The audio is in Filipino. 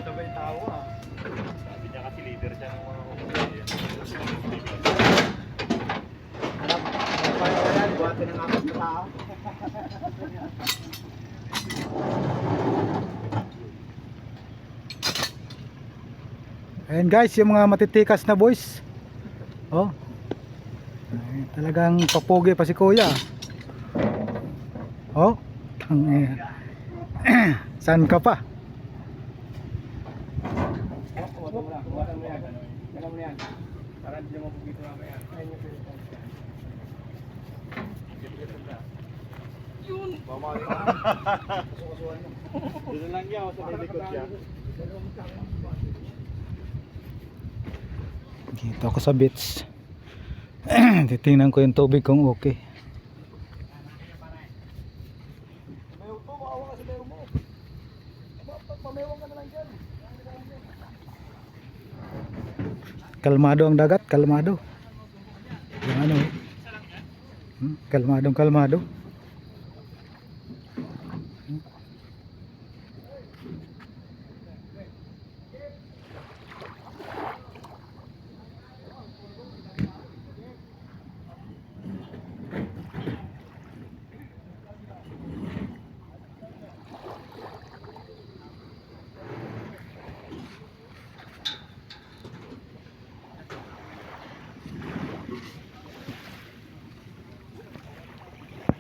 Sabay tao ah. Sabi niya kasi leader siya ng mga Alam, paano ka yan? Buhatin ng apat na tao. Ayan guys, yung mga matitikas na boys. Oh. Ay, talagang papogi pa si kuya. Oh. Saan ka pa? Buhatin mo lang, buhatin mo yan. Gano'n mo yan. Para hindi mo mapugito mamaya. Ayun yung pinito. Yun! Mamali ka. Kasukasuhan mo. doon lang niya, sa may likod siya. Dito ako sa beach. Titingnan ko yung tubig kung okay. Mayroon po, maawa ka sa mayroon mo. Pamewang ka na lang dyan. Kalmado ang dagat, kalmado. Yung ano, kalmadong kalmado.